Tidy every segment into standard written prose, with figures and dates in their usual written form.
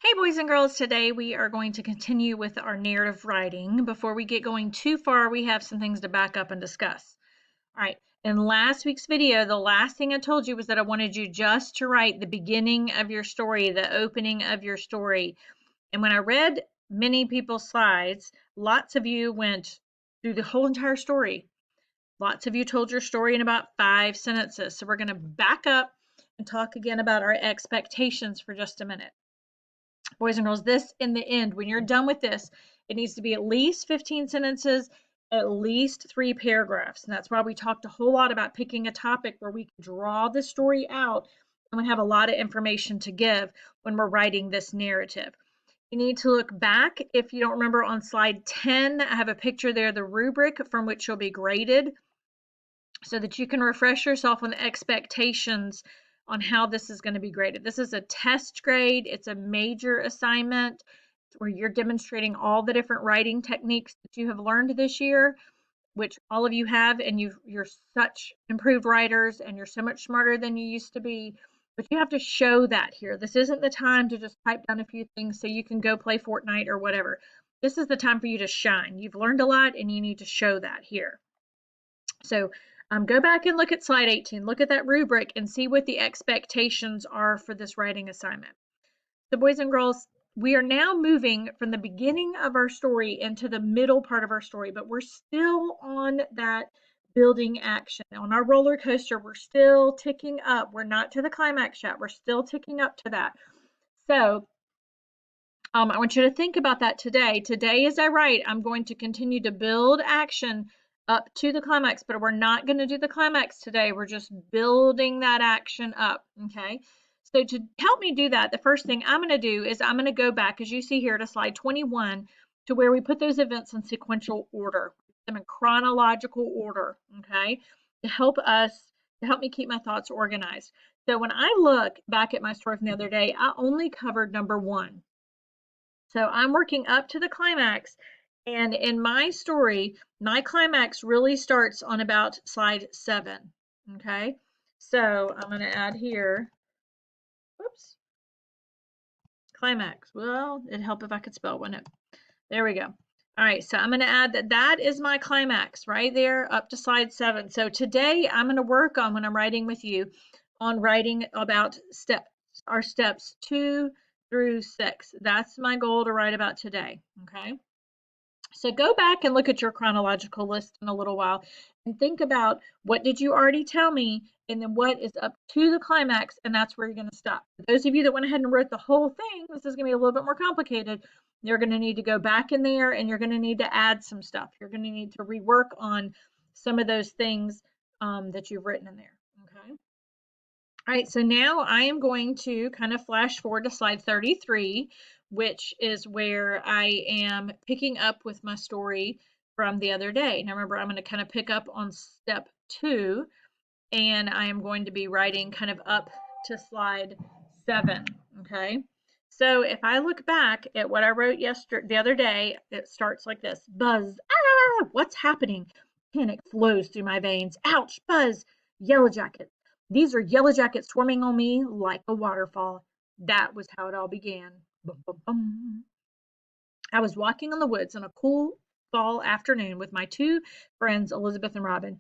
Hey boys and girls, today we are going to continue with our narrative writing. Before we get going too far, we have some things to back up and discuss. All right, in last week's video, the last thing I told you was that I wanted you just to write the beginning of your story, the opening of your story. And when I read many people's slides, lots of you went through the whole entire story. Lots of you told your story in about 5 sentences. So we're going to back up and talk again about our expectations for just a minute. Boys and girls, this in the end, when you're done with this, it needs to be at least 15 sentences, at least 3 paragraphs. And that's why we talked a whole lot about picking a topic where we can draw the story out and we have a lot of information to give when we're writing this narrative. You need to look back. If you don't remember, on slide 10, I have a picture there, the rubric from which you'll be graded, so that you can refresh yourself on the expectations on how this is going to be graded. This is a test grade. It's a major assignment where you're demonstrating all the different writing techniques that you have learned this year, which all of you have, and you're such improved writers and you're so much smarter than you used to be. But you have to show that here. This isn't the time to just type down a few things so you can go play Fortnite or whatever. This is the time for you to shine. You've learned a lot and you need to show that here. So go back and look at slide 18. Look at that rubric and see what the expectations are for this writing assignment. So boys and girls, we are now moving from the beginning of our story into the middle part of our story, but we're still on that building action. On our roller coaster, we're still ticking up. We're not to the climax yet. We're still ticking up to that. So I want you to think about that today. Today, as I write, I'm going to continue to build action up to the climax, but we're not going to do the climax today. We're just building that action up, okay? So to help me do that, the first thing I'm going to do is I'm going to go back, as you see here, to slide 21, to where we put those events in sequential order, them in chronological order, okay? To help me keep my thoughts organized. So when I look back at my story from the other day, I only covered number 1. So I'm working up to the climax, and in my story, my climax really starts on about slide 7, okay? So I'm going to add here, whoops, climax. Well, it'd help if I could spell, wouldn't it? There we go. All right, so I'm going to add that is my climax right there up to slide 7. So today I'm going to work on, when I'm writing with you, on writing about our steps 2 through 6. That's my goal to write about today, okay? So go back and look at your chronological list in a little while and think about, what did you already tell me, and then what is up to the climax, and that's where you're going to stop. For those of you that went ahead and wrote the whole thing, this is going to be a little bit more complicated. You're going to need to go back in there and you're going to need to add some stuff. You're going to need to rework on some of those things that you've written in there. Okay. All right, so now I am going to kind of flash forward to slide 33, which is where I am picking up with my story from the other day. Now remember, I'm going to kind of pick up on step 2, and I am going to be writing kind of up to slide 7, okay? So if I look back at what I wrote the other day, it starts like this: buzz, ah, what's happening? Panic flows through my veins. Ouch, buzz, yellow jacket. These are yellow jackets swarming on me like a waterfall. That was how it all began. Bum, bum, bum. I was walking in the woods on a cool fall afternoon with my 2 friends, Elizabeth and Robin.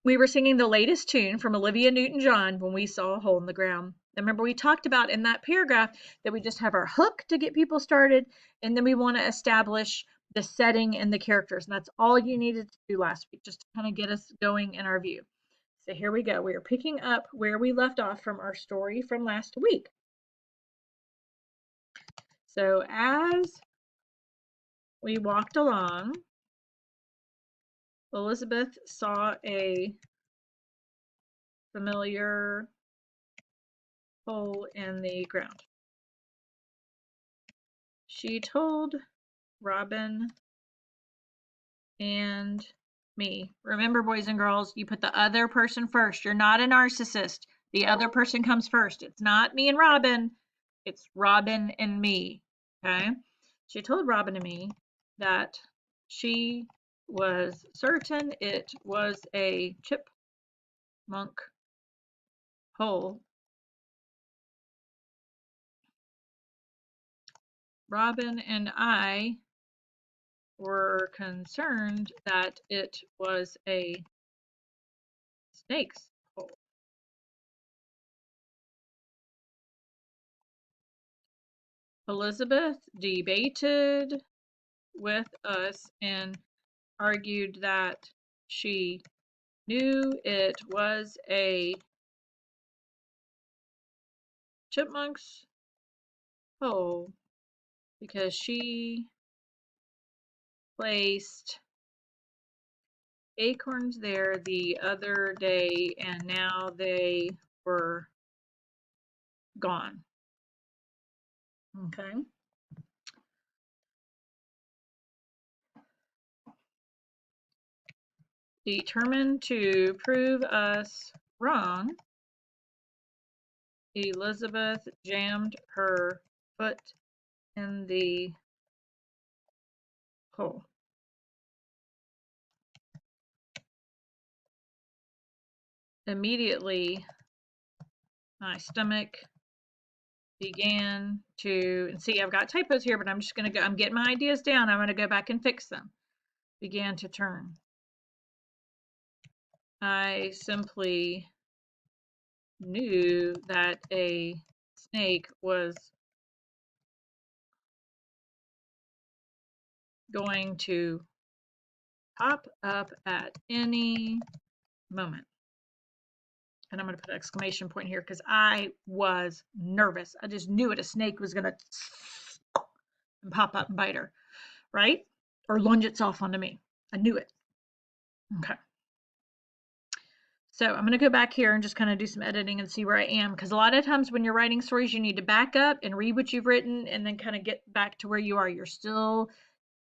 We were singing the latest tune from Olivia Newton-John when we saw a hole in the ground. Remember, we talked about in that paragraph that we just have our hook to get people started, and then we want to establish the setting and the characters. And that's all you needed to do last week, just to kind of get us going in our view. So here we go. We are picking up where we left off from our story from last week. So as we walked along, Elizabeth saw a familiar hole in the ground. She told Robin and me. Remember, boys and girls, you put the other person first. You're not a narcissist. The other person comes first. It's not me and Robin. It's Robin and me. Okay? She told Robin and me that she was certain it was a chipmunk hole Robin and I were concerned that it was a snake's hole. Elizabeth debated with us and argued that she knew it was a chipmunk's hole because she placed acorns there the other day and now they were gone. Okay. Determined to prove us wrong, Elizabeth jammed her foot in the hole. Immediately, my stomach began to, and see, I've got typos here, but I'm just going to go, I'm getting my ideas down. I'm going to go back and fix them. Began to turn. I simply knew that a snake was going to pop up at any moment. And I'm going to put an exclamation point here because I was nervous. I just knew it. A snake was going to pop up and bite her, right? Or lunge itself onto me. I knew it. Okay. So I'm going to go back here and just kind of do some editing and see where I am. Because a lot of times when you're writing stories, you need to back up and read what you've written and then kind of get back to where you are. You're still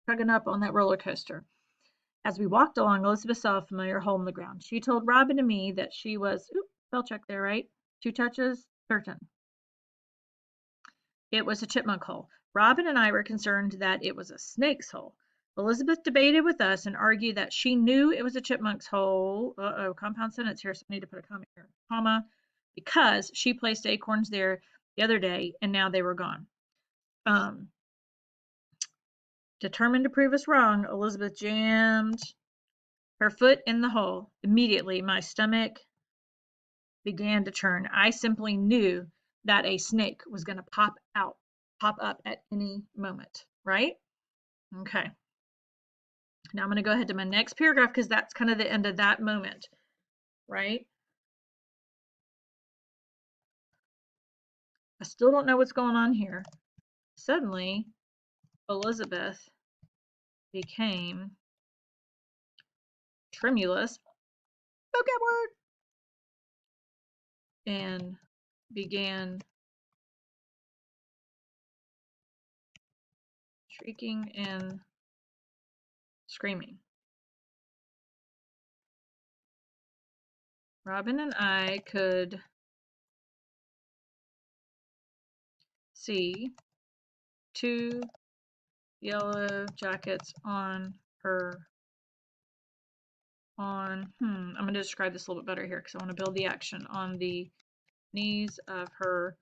tugging up on that roller coaster. As we walked along, Elizabeth saw a familiar hole in the ground. She told Robin and me that she was, spell check there, right? 2 touches, certain. It was a chipmunk hole. Robin and I were concerned that it was a snake's hole. Elizabeth debated with us and argued that she knew it was a chipmunk's hole. Compound sentence here, so I need to put a comma here. Comma, because she placed acorns there the other day and now they were gone. Determined to prove us wrong, Elizabeth jammed her foot in the hole. Immediately, my stomach began to churn. I simply knew that a snake was going to pop up at any moment, right? Okay. Now I'm going to go ahead to my next paragraph because that's kind of the end of that moment, right? I still don't know what's going on here. Suddenly, Elizabeth became tremulous, vocab word, and began shrieking and screaming. Robin and I could see 2 yellow jackets on her, I'm going to describe this a little bit better here because I want to build the action, on the knees of her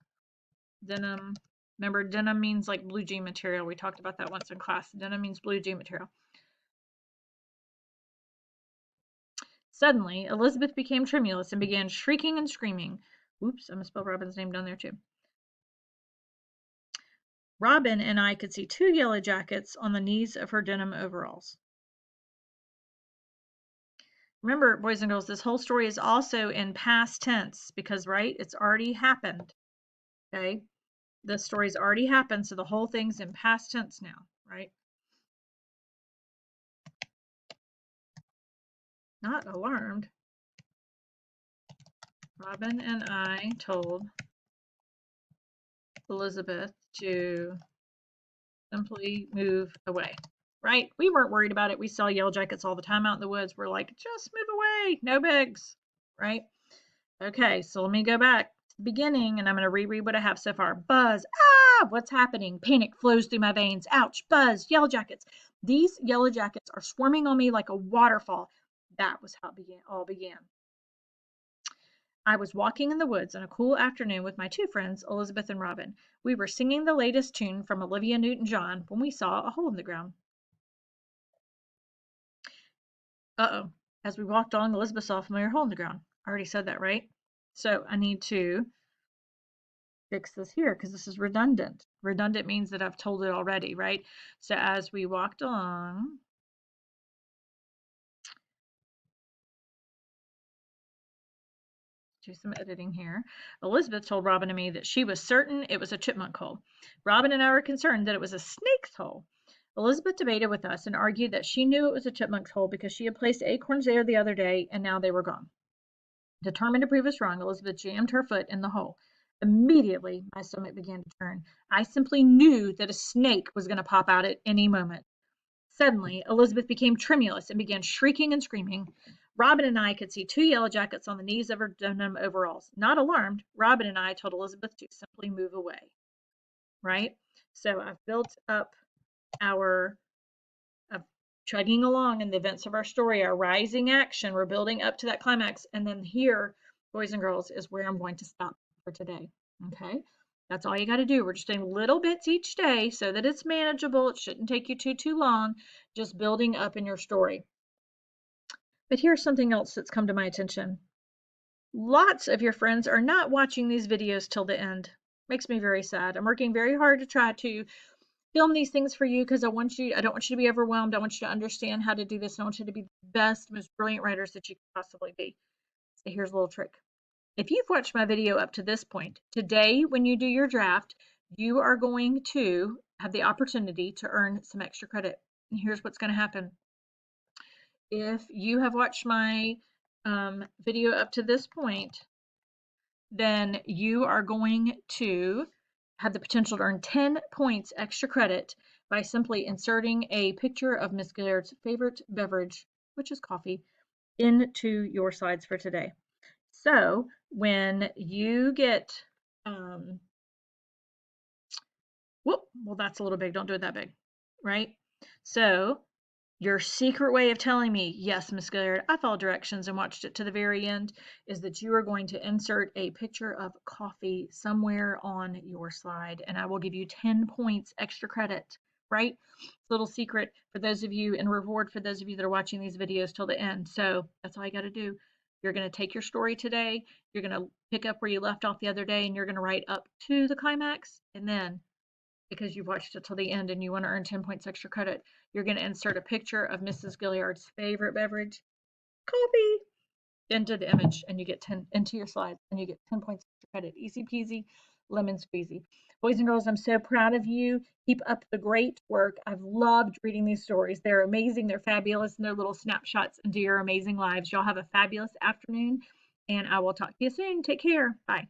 denim. Remember, denim means like blue jean material. We talked about that once in class. Denim means blue jean material. Suddenly, Elizabeth became tremulous and began shrieking and screaming. Oops, I'm going to spell Robin's name down there too. Robin and I could see 2 yellow jackets on the knees of her denim overalls. Remember, boys and girls, this whole story is also in past tense because, right, it's already happened. Okay, the story's already happened, so the whole thing's in past tense now, right? Not alarmed, Robin and I told Elizabeth to simply move away, right? We weren't worried about it. We saw yellow jackets all the time out in the woods. We're like, just move away, no bigs, right? Okay, so let me go back to the beginning and I'm going to reread what I have so far. Buzz, what's happening? Panic flows through my veins. Ouch, buzz, yellow jackets. These yellow jackets are swarming on me like a waterfall. That was how it all began. I was walking in the woods on a cool afternoon with my two friends, Elizabeth and Robin. We were singing the latest tune from Olivia Newton-John when we saw a hole in the ground. Uh-oh. As we walked along, Elizabeth saw a familiar hole in the ground. I already said that, right? So I need to fix this here because this is redundant. Redundant means that I've told it already, right? So as we walked along, do some editing here. Elizabeth told Robin and me that she was certain it was a chipmunk hole. Robin and I were concerned that it was a snake's hole. Elizabeth debated with us and argued that she knew it was a chipmunk's hole because she had placed acorns there the other day and now they were gone. Determined to prove us wrong, Elizabeth jammed her foot in the hole. Immediately, my stomach began to turn. I simply knew that a snake was going to pop out at any moment. Suddenly, Elizabeth became tremulous and began shrieking and screaming. Robin and I could see 2 yellow jackets on the knees of her denim overalls. Not alarmed, Robin and I told Elizabeth to simply move away. Right? So I've built up our chugging along in the events of our story, our rising action. We're building up to that climax. And then here, boys and girls, is where I'm going to stop for today. Okay? That's all you got to do. We're just doing little bits each day so that it's manageable. It shouldn't take you too long. Just building up in your story. But here's something else that's come to my attention. Lots of your friends are not watching these videos till the end. Makes me very sad. I'm working very hard to try to film these things for you because I don't want you to be overwhelmed. I want you to understand how to do this. And I want you to be the best, most brilliant writers that you could possibly be. So here's a little trick. If you've watched my video up to this point, today when you do your draft, you are going to have the opportunity to earn some extra credit. And here's what's going to happen. If you have watched my video up to this point, then you are going to have the potential to earn 10 points extra credit by simply inserting a picture of Miss Gilliard's favorite beverage, which is coffee, into your slides for today. So when you get, well, that's a little big. Don't do it that big, right? So your secret way of telling me, yes, Miss Gilliard, I followed directions and watched it to the very end, is that you are going to insert a picture of coffee somewhere on your slide, and I will give you 10 points extra credit, right? Little secret for those of you and reward for those of you that are watching these videos till the end. So that's all you got to do. You're going to take your story today, you're going to pick up where you left off the other day, and you're going to write up to the climax, and then because you've watched it till the end and you want to earn 10 points extra credit, you're going to insert a picture of Mrs. Gilliard's favorite beverage, coffee, into the image, and you get 10 into your slides, and you get 10 points extra credit. Easy peasy, lemon squeezy. Boys and girls, I'm so proud of you. Keep up the great work. I've loved reading these stories. They're amazing, they're fabulous, and they're little snapshots into your amazing lives. Y'all have a fabulous afternoon, and I will talk to you soon. Take care. Bye.